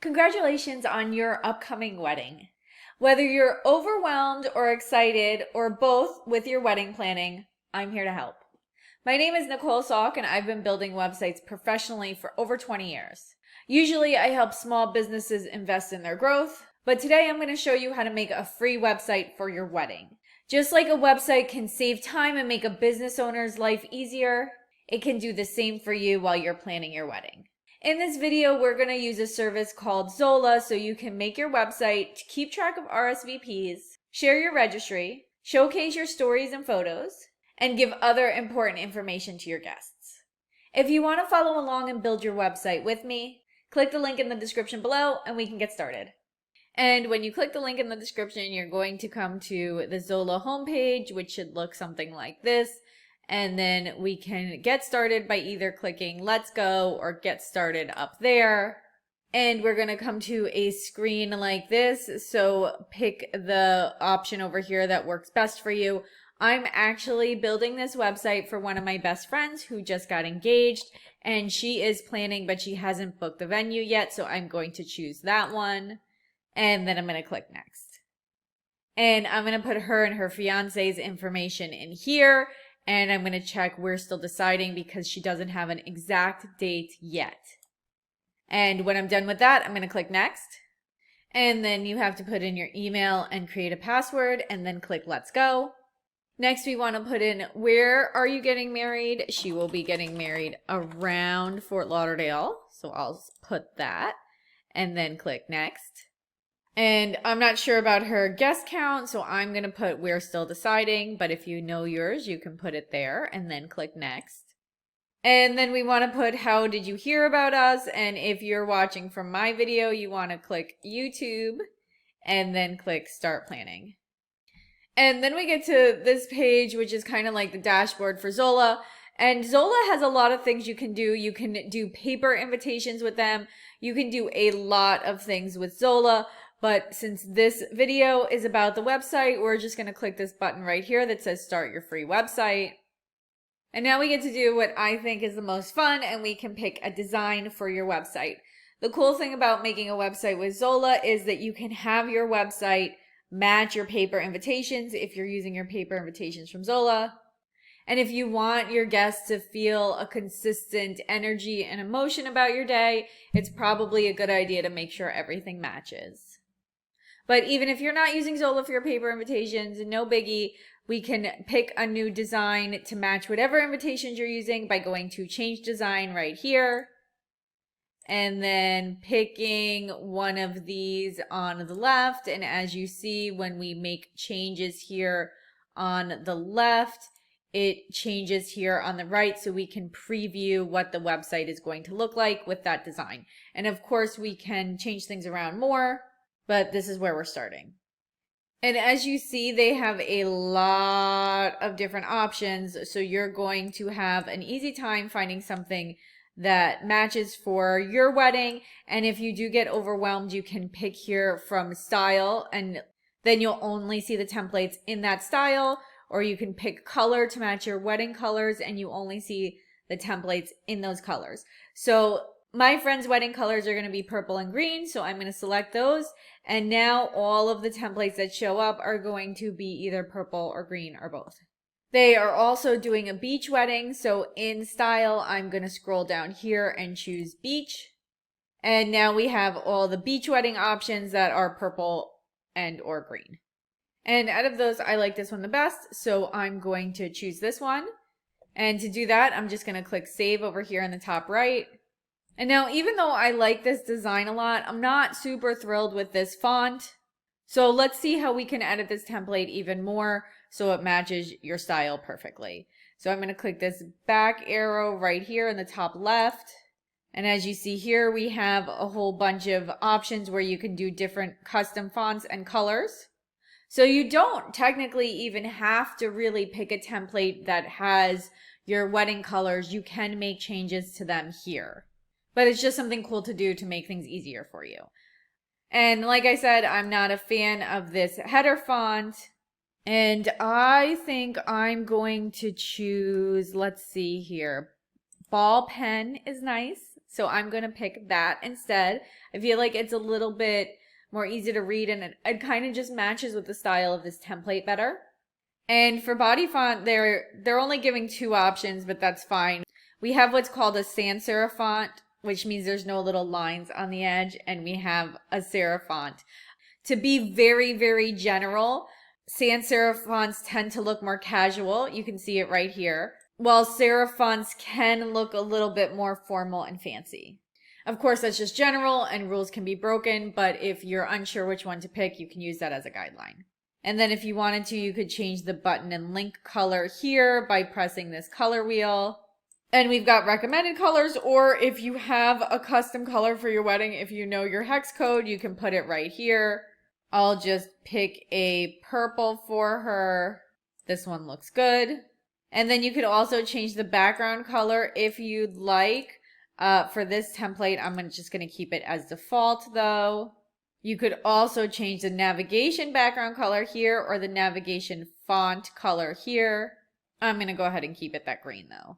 Congratulations on your upcoming wedding. Whether you're overwhelmed or excited or both with your wedding planning, I'm here to help. My name is Nicole Salk and I've been building websites professionally for over 20 years. Usually I help small businesses invest in their growth, but today I'm going to show you how to make a free website for your wedding. Just like a website can save time and make a business owner's life easier, it can do the same for you while you're planning your wedding. In this video, we're going to use a service called Zola so you can make your website, keep track of RSVPs, share your registry, showcase your stories and photos, and give other important information to your guests. If you want to follow along and build your website with me, click the link in the description below and we can get started. And when you click the link in the description, you're going to come to the Zola homepage, which should look something like this. And then we can get started by either clicking Let's Go or Get Started up there. And we're going to come to a screen like this. So pick the option over here that works best for you. I'm actually building this website for one of my best friends who just got engaged. And she is planning, but she hasn't booked the venue yet. So I'm going to choose that one. And then I'm going to click Next. And I'm going to put her and her fiance's information in here. And I'm going to check we're still deciding because she doesn't have an exact date yet. And when I'm done with that, I'm going to click Next. And then you have to put in your email and create a password and then click Let's Go. Next, we want to put in where are you getting married? She will be getting married around Fort Lauderdale. So I'll put that and then click Next. And I'm not sure about her guest count, so I'm going to put we're still deciding. But if you know yours, you can put it there and then click Next. And then we want to put how did you hear about us? And if you're watching from my video, you want to click YouTube and then click Start Planning. And then we get to this page, which is kind of like the dashboard for Zola. And Zola has a lot of things you can do. You can do paper invitations with them. You can do a lot of things with Zola. But since this video is about the website, we're just going to click this button right here that says Start Your Free Website. And now we get to do what I think is the most fun, and we can pick a design for your website. The cool thing about making a website with Zola is that you can have your website match your paper invitations if you're using your paper invitations from Zola. And if you want your guests to feel a consistent energy and emotion about your day, it's probably a good idea to make sure everything matches. But even if you're not using Zola for your paper invitations, no biggie, we can pick a new design to match whatever invitations you're using by going to Change Design right here. And then picking one of these on the left. And as you see, when we make changes here on the left, it changes here on the right so we can preview what the website is going to look like with that design. And of course, we can change things around more. But this is where we're starting. And as you see, they have a lot of different options. So you're going to have an easy time finding something that matches for your wedding. And if you do get overwhelmed, you can pick here from style and then you'll only see the templates in that style. Or you can pick color to match your wedding colors and you only see the templates in those colors. So my friend's wedding colors are going to be purple and green, so I'm going to select those. And now all of the templates that show up are going to be either purple or green or both. They are also doing a beach wedding, so in style, I'm going to scroll down here and choose beach. And now we have all the beach wedding options that are purple and or green. And out of those, I like this one the best, so I'm going to choose this one. And to do that, I'm just going to click Save over here in the top right. And now, even though I like this design a lot, I'm not super thrilled with this font. So let's see how we can edit this template even more so it matches your style perfectly. So I'm going to click this back arrow right here in the top left. And as you see here, we have a whole bunch of options where you can do different custom fonts and colors. So you don't technically even have to really pick a template that has your wedding colors. You can make changes to them here. But it's just something cool to do to make things easier for you. And like I said, I'm not a fan of this header font. And I think I'm going to choose, let's see here. Ball pen is nice. So I'm going to pick that instead. I feel like it's a little bit more easy to read, and it kind of just matches with the style of this template better. And for body font, they're only giving 2 options, but that's fine. We have what's called a sans serif font, which means there's no little lines on the edge, and we have a serif font. To be very, very general, sans serif fonts tend to look more casual. You can see it right here. While serif fonts can look a little bit more formal and fancy. Of course, that's just general and rules can be broken, but if you're unsure which one to pick, you can use that as a guideline. And then if you wanted to, you could change the button and link color here by pressing this color wheel. And we've got recommended colors, or if you have a custom color for your wedding, if you know your hex code, you can put it right here. I'll just pick a purple for her. This one looks good. And then you could also change the background color if you'd like. For this template, I'm just going to keep it as default though. You could also change the navigation background color here or the navigation font color here. I'm going to go ahead and keep it that green though.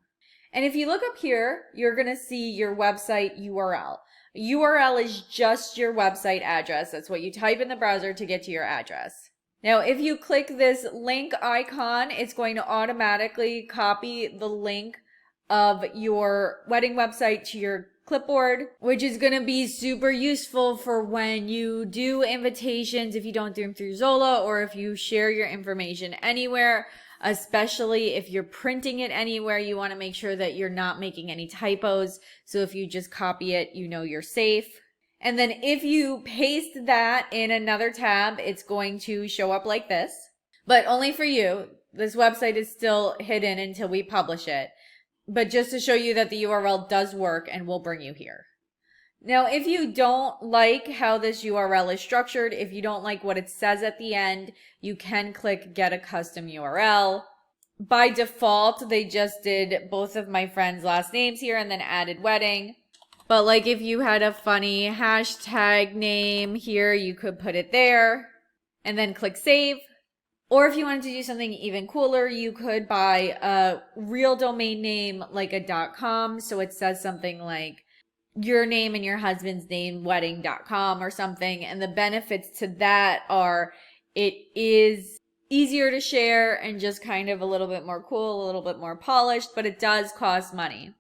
And if you look up here, you're going to see your website URL. URL is just your website address. That's what you type in the browser to get to your address. Now, if you click this link icon, it's going to automatically copy the link of your wedding website to your clipboard, which is going to be super useful for when you do invitations, if you don't do them through Zola, or if you share your information anywhere, especially if you're printing it anywhere, you want to make sure that you're not making any typos. So if you just copy it, you know you're safe. And then if you paste that in another tab, it's going to show up like this, but only for you. This website is still hidden until we publish it. But just to show you that the URL does work and will bring you here. Now, if you don't like how this URL is structured, if you don't like what it says at the end, you can click Get a Custom URL. By default, they just did both of my friends' last names here and then added wedding. But like if you had a funny hashtag name here, you could put it there and then click Save. Or if you wanted to do something even cooler, you could buy a real domain name like a .com. So it says something like your name and your husband's name, wedding.com or something. And the benefits to that are it is easier to share and just kind of a little bit more cool, a little bit more polished, but it does cost money.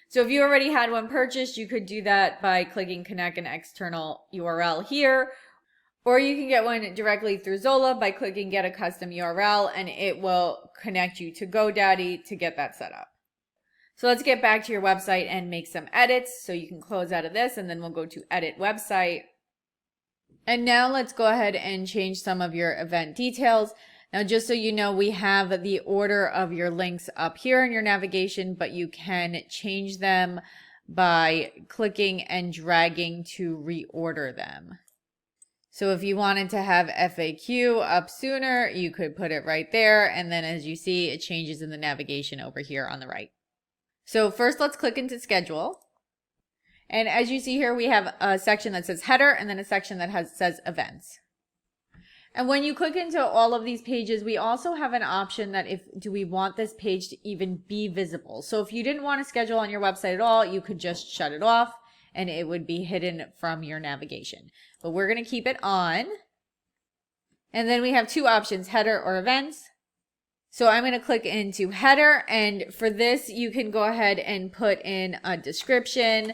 So if you already had one purchased, you could do that by clicking Connect an external URL here. Or you can get one directly through Zola by clicking Get a Custom URL, and it will connect you to GoDaddy to get that set up. So let's get back to your website and make some edits. So you can close out of this and then we'll go to Edit Website. And now let's go ahead and change some of your event details. Now, just so you know, we have the order of your links up here in your navigation, but you can change them by clicking and dragging to reorder them. So if you wanted to have FAQ up sooner, you could put it right there. And then as you see, it changes in the navigation over here on the right. So first let's click into schedule. And as you see here, we have a section that says header and then a section that says events. And when you click into all of these pages, we also have an option that do we want this page to even be visible? So if you didn't want to schedule on your website at all, you could just shut it off and it would be hidden from your navigation. But we're going to keep it on. And then we have 2 options, header or events. So I'm going to click into header, and for this you can go ahead and put in a description.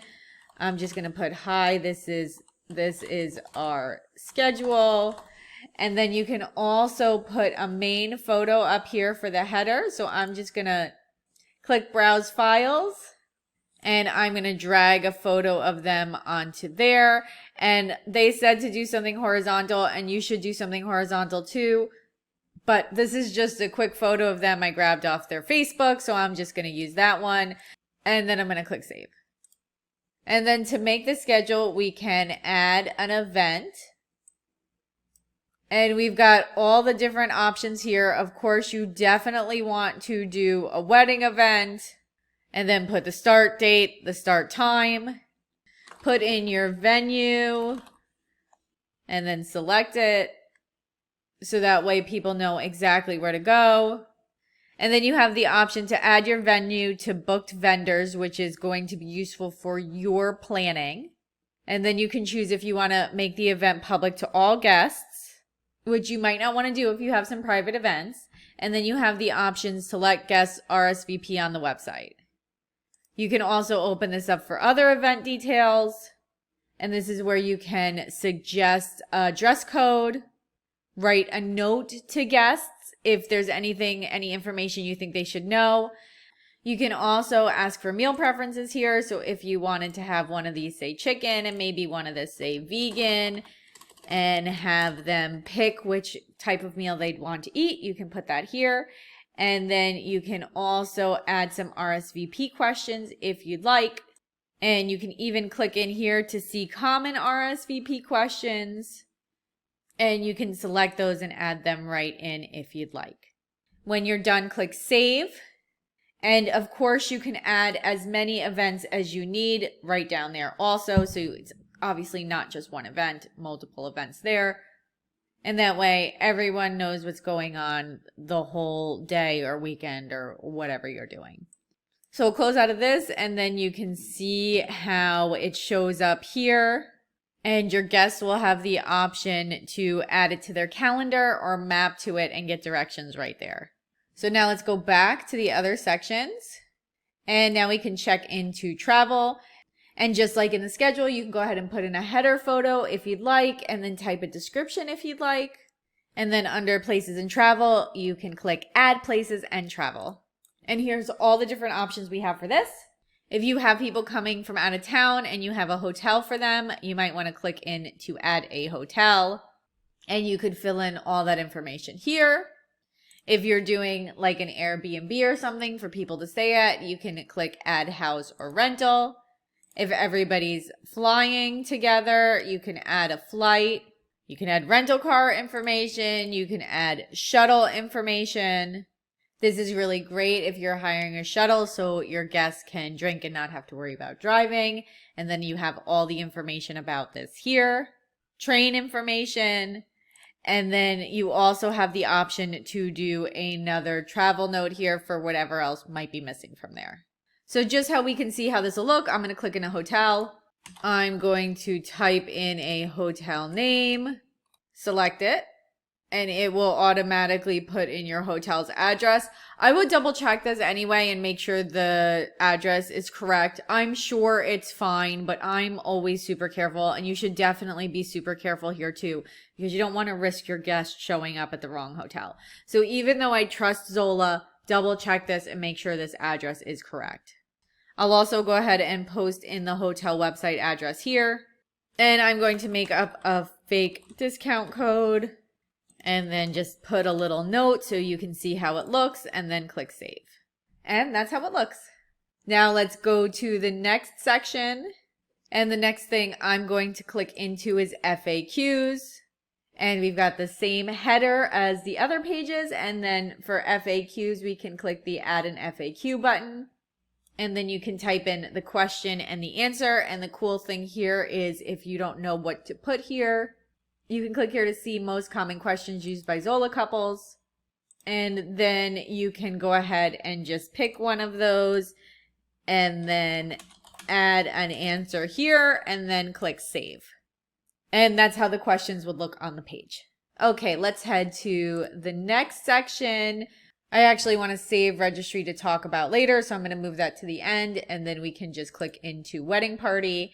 I'm just going to put, hi, this is our schedule. And then you can also put a main photo up here for the header. So I'm just going to click browse files. And I'm going to drag a photo of them onto there. And they said to do something horizontal, and you should do something horizontal too. But this is just a quick photo of them I grabbed off their Facebook, so I'm just going to use that one. And then I'm going to click Save. And then to make the schedule, we can add an event. And we've got all the different options here. Of course, you definitely want to do a wedding event. And then put the start date, the start time, put in your venue, and then select it. So that way people know exactly where to go. And then you have the option to add your venue to booked vendors, which is going to be useful for your planning. And then you can choose if you want to make the event public to all guests, which you might not want to do if you have some private events. And then you have the options to let guests RSVP on the website. You can also open this up for other event details. And this is where you can suggest a dress code, write a note to guests if there's any information you think they should know. You can also ask for meal preferences here. So if you wanted to have one of these say chicken and maybe one of this say vegan, and have them pick which type of meal they'd want to eat, you can put that here. And then you can also add some RSVP questions if you'd like. And you can even click in here to see common RSVP questions. And you can select those and add them right in if you'd like. When you're done, click Save. And of course, you can add as many events as you need right down there also. So it's obviously not just one event, multiple events there. And that way, everyone knows what's going on the whole day or weekend or whatever you're doing. So we'll close out of this, and then you can see how it shows up here. And your guests will have the option to add it to their calendar or map to it and get directions right there. So now let's go back to the other sections. And now we can check into travel. And just like in the schedule, you can go ahead and put in a header photo if you'd like, and then type a description if you'd like. And then under places and travel, you can click add places and travel. And here's all the different options we have for this. If you have people coming from out of town and you have a hotel for them, you might want to click in to add a hotel, and you could fill in all that information here. If you're doing like an Airbnb or something for people to stay at, you can click add house or rental. If everybody's flying together, you can add a flight. You can add rental car information. You can add shuttle information. This is really great if you're hiring a shuttle so your guests can drink and not have to worry about driving. And then you have all the information about this here. Train information. And then you also have the option to do another travel note here for whatever else might be missing from there. So just how we can see how this will look, I'm going to click in a hotel. I'm going to type in a hotel name, select it, and it will automatically put in your hotel's address. I would double check this anyway and make sure the address is correct. I'm sure it's fine, but I'm always super careful, and you should definitely be super careful here too, because you don't want to risk your guest showing up at the wrong hotel. So even though I trust Zola, double check this and make sure this address is correct. I'll also go ahead and post in the hotel website address here, and I'm going to make up a fake discount code. And then just put a little note so you can see how it looks, and then click save. And that's how it looks. Now let's go to the next section. And the next thing I'm going to click into is FAQs. And we've got the same header as the other pages. And then for FAQs, we can click the add an FAQ button. And then you can type in the question and the answer. And the cool thing here is if you don't know what to put here, you can click here to see most common questions used by Zola couples. And then you can go ahead and just pick one of those and then add an answer here and then click save. And that's how the questions would look on the page. Okay, let's head to the next section. I actually want to save registry to talk about later, so I'm going to move that to the end, and then we can just click into wedding party.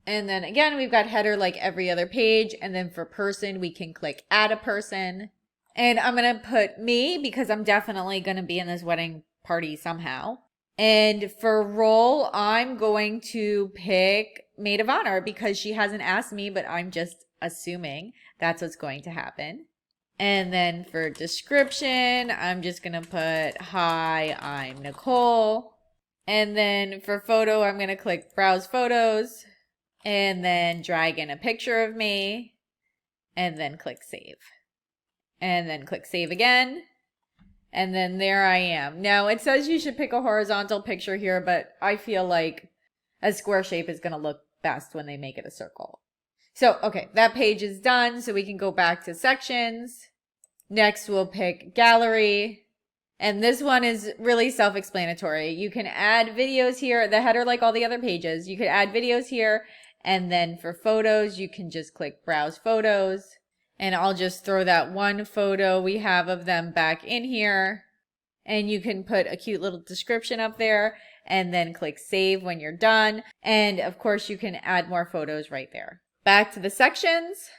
And then again, we've got header like every other page. And then for person, we can click add a person. And I'm going to put me because I'm definitely going to be in this wedding party somehow. And for role, I'm going to pick maid of honor because she hasn't asked me, but I'm just assuming that's what's going to happen. And then for description, I'm just going to put, hi, I'm Nicole. And then for photo, I'm going to click browse photos. And then drag in a picture of me, and then click save. And then click save again. And then there I am. Now it says you should pick a horizontal picture here, but I feel like a square shape is going to look best when they make it a circle. So, okay, that page is done. So we can go back to sections. Next, we'll pick gallery. And this one is really self-explanatory. You can add videos here, the header like all the other pages. You could add videos here, and then for photos, you can just click Browse Photos. And I'll just throw that one photo we have of them back in here. And you can put a cute little description up there and then click Save when you're done. And of course, you can add more photos right there. Back to the sections,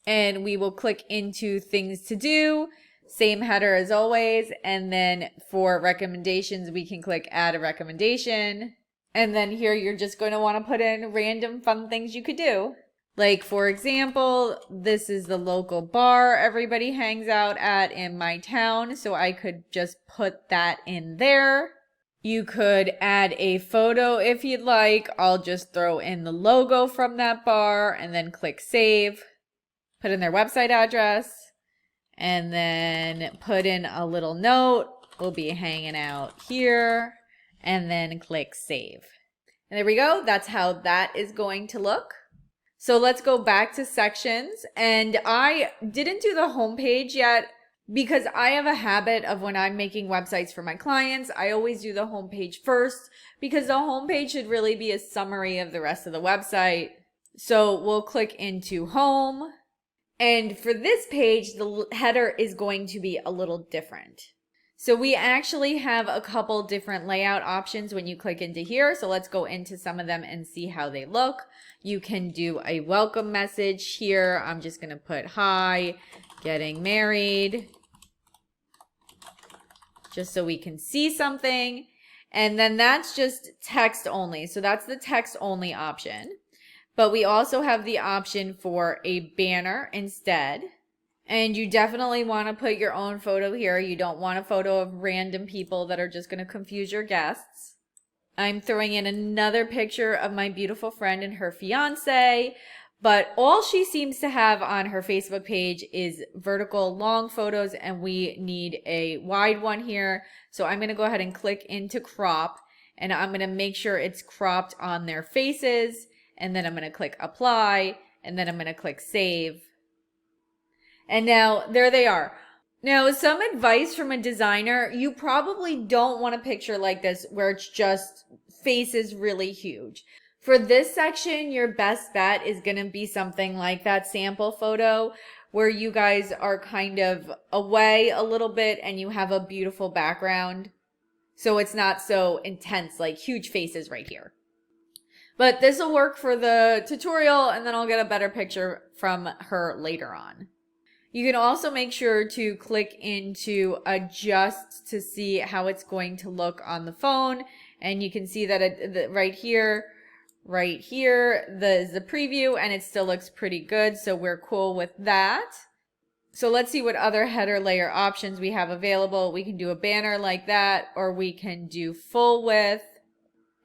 and we will click into Things to Do. Same header as always, and then for recommendations, we can click Add a Recommendation. And then here you're just going to want to put in random fun things you could do. Like, for example, this is the local bar everybody hangs out at in my town, so I could just put that in there. You could add a photo if you'd like. I'll just throw in the logo from that bar and then click Save. Put in their website address. And then put in a little note, we'll be hanging out here, and then click Save. And there we go, that's how that is going to look. So let's go back to sections, and I didn't do the home page yet because I have a habit of when I'm making websites for my clients, I always do the home page first because the home page should really be a summary of the rest of the website. So we'll click into Home. And for this page, the header is going to be a little different. So we actually have a couple different layout options when you click into here. So let's go into some of them and see how they look. You can do a welcome message here. I'm just going to put, hi, getting married, just so we can see something. And then that's just text only. So that's the text only option. But we also have the option for a banner instead. And you definitely want to put your own photo here. You don't want a photo of random people that are just going to confuse your guests. I'm throwing in another picture of my beautiful friend and her fiance. But all she seems to have on her Facebook page is vertical long photos, and we need a wide one here. So I'm going to go ahead and click into crop, and I'm going to make sure it's cropped on their faces. And then I'm going to click Apply, and then I'm going to click Save. And now there they are. Now, some advice from a designer, you probably don't want a picture like this where it's just faces really huge. For this section, your best bet is going to be something like that sample photo where you guys are kind of away a little bit and you have a beautiful background. So it's not so intense, like huge faces right here. But this will work for the tutorial, and then I'll get a better picture from her later on. You can also make sure to click into adjust to see how it's going to look on the phone. And you can see that right here is the preview, and it still looks pretty good. So we're cool with that. So let's see what other header layer options we have available. We can do a banner like that, or we can do full width.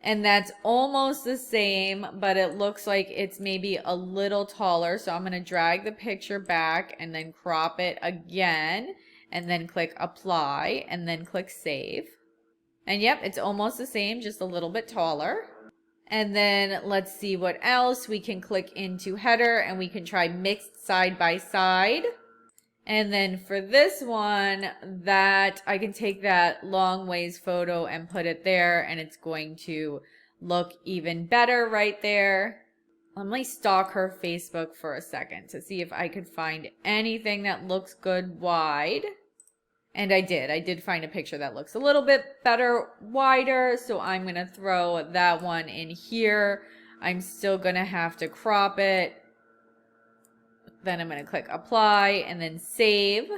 And that's almost the same, but it looks like it's maybe a little taller. So I'm going to drag the picture back and then crop it again, and then click Apply, and then click Save. And yep, it's almost the same, just a little bit taller. And then let's see what else. We can click into header, and we can try mixed side by side. And then for this one, that I can take that long ways photo and put it there, and it's going to look even better right there. Let me stalk her Facebook for a second to see if I could find anything that looks good wide. And I did find a picture that looks a little bit better wider, so I'm going to throw that one in here. I'm still going to have to crop it. Then I'm going to click Apply and then Save.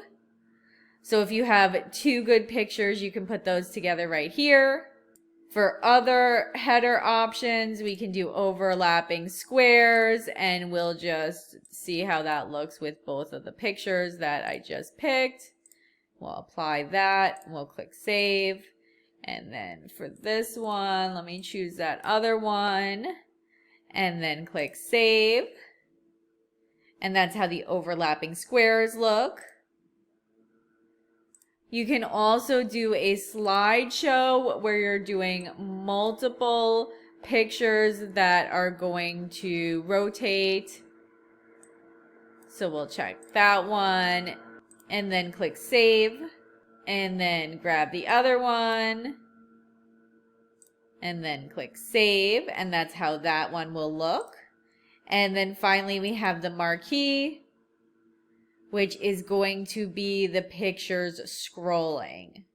So if you have two good pictures, you can put those together right here. For other header options, we can do overlapping squares, and we'll just see how that looks with both of the pictures that I just picked. We'll apply that, we'll click Save. And then for this one, let me choose that other one, and then click Save. And that's how the overlapping squares look. You can also do a slideshow where you're doing multiple pictures that are going to rotate. So we'll check that one and then click Save. and then grab the other one, and then click save, and that's how that one will look. And then finally we have the marquee, which is going to be the pictures scrolling.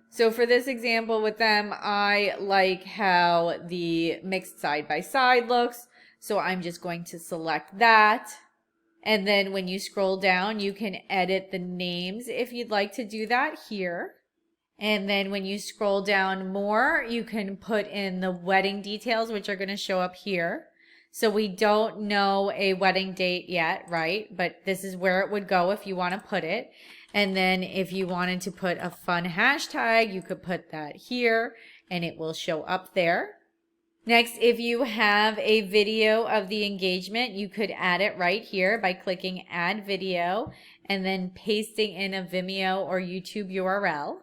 So for this example with them, I like how the mixed side by side looks. So I'm just going to select that. And then when you scroll down, you can edit the names if you'd like to do that here. And then when you scroll down more, you can put in the wedding details, which are going to show up here. So we don't know a wedding date yet, right? But this is where it would go if you want to put it. And then if you wanted to put a fun hashtag, you could put that here and it will show up there. Next, if you have a video of the engagement, you could add it right here by clicking add video and then pasting in a Vimeo or YouTube URL.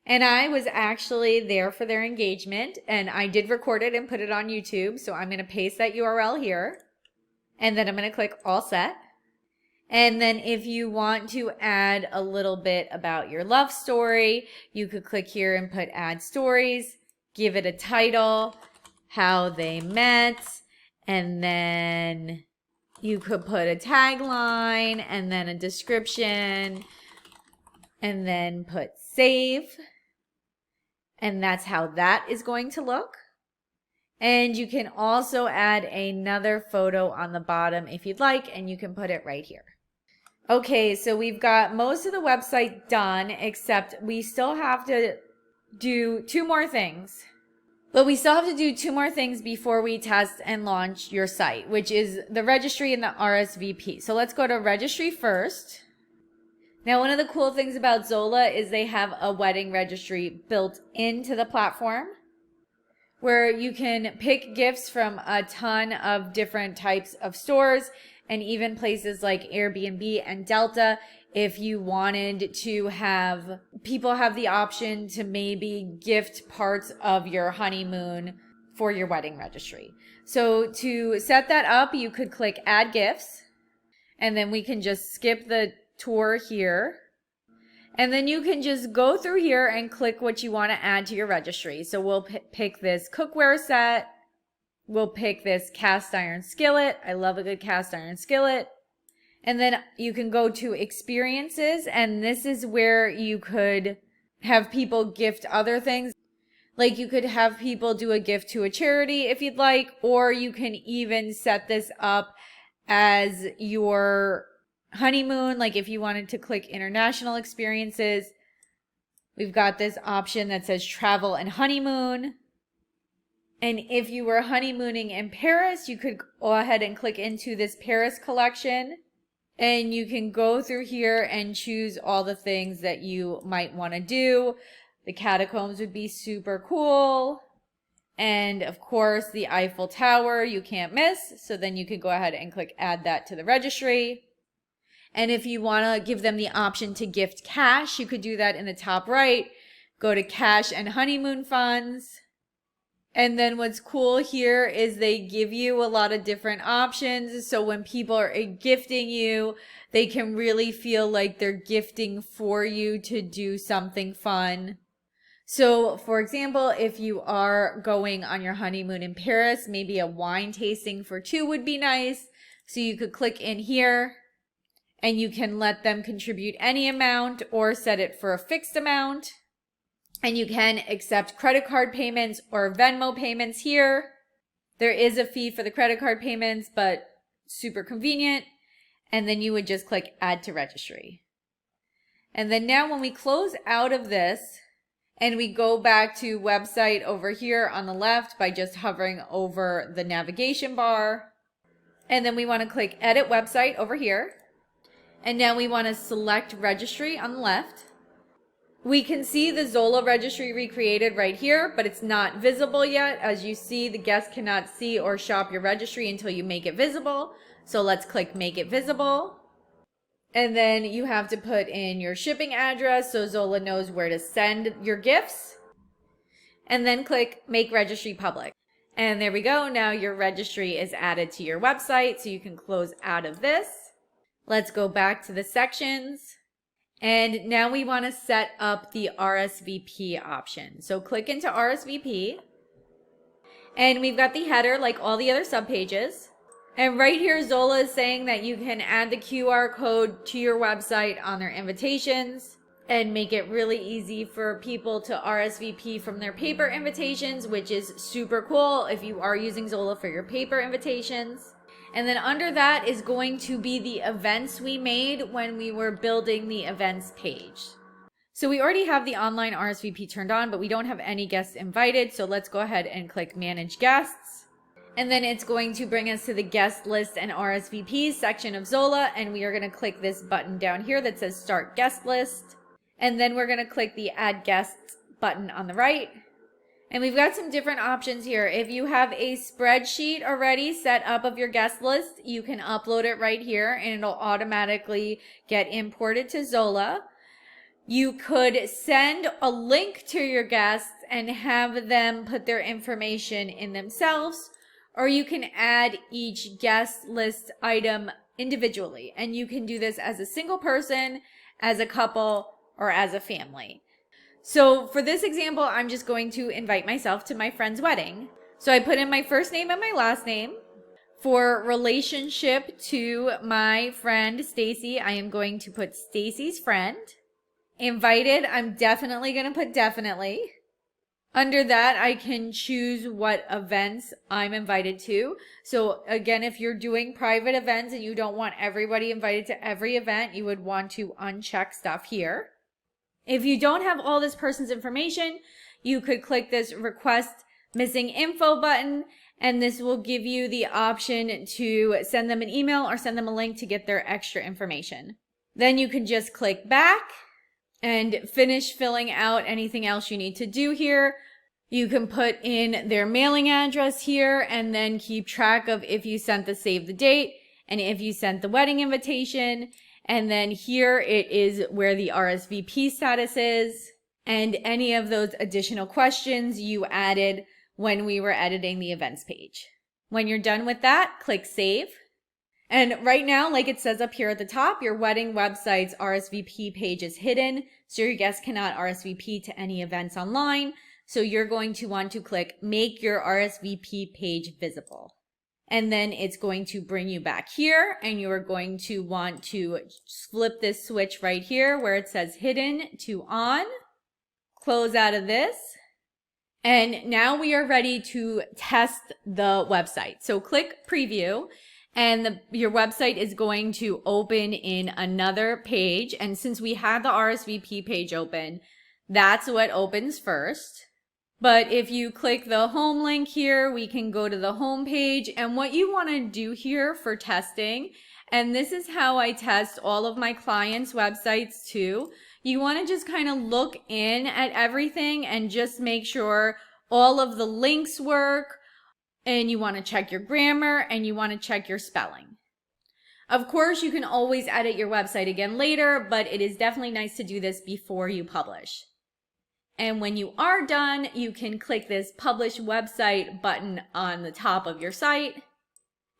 And I was actually there for their engagement and I did record it and put it on YouTube. So I'm going to paste that URL here and then I'm going to click all set. And then if you want to add a little bit about your love story, you could click here and put add stories, give it a title, how they met, and then you could put a tagline and then a description and then put save. And that's how that is going to look. And you can also add another photo on the bottom if you'd like, and you can put it right here. Okay, so we've got most of the website done, except we still have to do two more things. But we still have to do two more things before we test and launch your site, which is the registry and the RSVP. So let's go to registry first. Now, one of the cool things about Zola is they have a wedding registry built into the platform where you can pick gifts from a ton of different types of stores and even places like Airbnb and Delta. If you wanted to have people have the option to maybe gift parts of your honeymoon for your wedding registry. So to set that up, you could click add gifts and then we can just skip the tour here. And then you can just go through here and click what you want to add to your registry. So we'll pick this cookware set. We'll pick this cast iron skillet. I love a good cast iron skillet. And then you can go to experiences, and this is where you could have people gift other things. Like you could have people do a gift to a charity if you'd like, or you can even set this up as your honeymoon. Like if you wanted to click international experiences, we've got this option that says travel and honeymoon. And if you were honeymooning in Paris, you could go ahead and click into this Paris collection. And you can go through here and choose all the things that you might want to do. The catacombs would be super cool. And of course, the Eiffel Tower you can't miss. So then you could go ahead and click add that to the registry. And if you want to give them the option to gift cash, you could do that in the top right. Go to cash and honeymoon funds. And then what's cool here is they give you a lot of different options. So when people are gifting you, they can really feel like they're gifting for you to do something fun. So for example, if you are going on your honeymoon in Paris, maybe a wine tasting for two would be nice. So you could click in here and you can let them contribute any amount or set it for a fixed amount. And you can accept credit card payments or Venmo payments here. There is a fee for the credit card payments, but super convenient. And then you would just click add to registry. And then now when we close out of this and we go back to website over here on the left by just hovering over the navigation bar. And then we want to click edit website over here. And now we want to select registry on the left. We can see the Zola registry recreated right here, but it's not visible yet. As you see, the guest cannot see or shop your registry until you make it visible. So let's click make it visible. And then you have to put in your shipping address so Zola knows where to send your gifts. And then click make registry public. And there we go. Now your registry is added to your website, so you can close out of this. Let's go back to the sections. And now we want to set up the RSVP option. So click into RSVP. And we've got the header like all the other subpages. And right here, Zola is saying that you can add the QR code to your website on their invitations and make it really easy for people to RSVP from their paper invitations, which is super cool if you are using Zola for your paper invitations. And then under that is going to be the events we made when we were building the events page. So we already have the online RSVP turned on, but we don't have any guests invited. So let's go ahead and click Manage Guests. And then it's going to bring us to the guest list and RSVPs section of Zola. And we are going to click this button down here that says Start Guest List. And then we're going to click the Add Guests button on the right. And we've got some different options here. If you have a spreadsheet already set up of your guest list, you can upload it right here and it'll automatically get imported to Zola. You could send a link to your guests and have them put their information in themselves, or you can add each guest list item individually. And you can do this as a single person, as a couple, or as a family. So for this example, I'm just going to invite myself to my friend's wedding. So I put in my first name and my last name. For relationship to my friend Stacy, I am going to put Stacy's friend. Invited, I'm definitely going to put definitely. Under that, I can choose what events I'm invited to. So again, if you're doing private events and you don't want everybody invited to every event, you would want to uncheck stuff here. If you don't have all this person's information, you could click this Request Missing Info button, and this will give you the option to send them an email or send them a link to get their extra information. Then you can just click back and finish filling out anything else you need to do here. You can put in their mailing address here and then keep track of if you sent the save the date and if you sent the wedding invitation. And then here it is where the RSVP status is and any of those additional questions you added when we were editing the events page. When you're done with that, click Save. And right now, like it says up here at the top, your wedding website's RSVP page is hidden, so your guests cannot RSVP to any events online. So you're going to want to click Make Your RSVP Page Visible. And then it's going to bring you back here, and you are going to want to flip this switch right here where it says hidden to on. Close out of this. And now we are ready to test the website. So click preview, and your website is going to open in another page. And since we had the RSVP page open, that's what opens first. But if you click the home link here, we can go to the home page. And what you want to do here for testing, and this is how I test all of my clients' websites too, you want to just kind of look in at everything and just make sure all of the links work, and you want to check your grammar and you want to check your spelling. Of course, you can always edit your website again later, but it is definitely nice to do this before you publish. And when you are done, you can click this Publish Website button on the top of your site.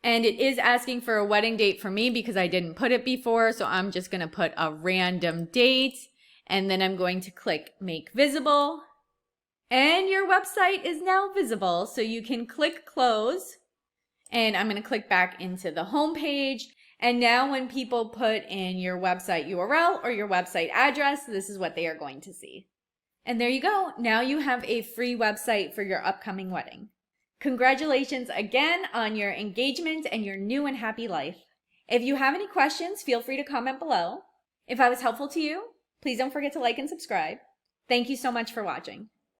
And it is asking for a wedding date for me because I didn't put it before, so I'm just going to put a random date. And then I'm going to click Make Visible. And your website is now visible, so you can click Close. And I'm going to click back into the home page. And now when people put in your website URL or your website address, this is what they are going to see. And there you go. Now you have a free website for your upcoming wedding. Congratulations again on your engagement and your new and happy life. If you have any questions, feel free to comment below. If I was helpful to you, please don't forget to like and subscribe. Thank you so much for watching.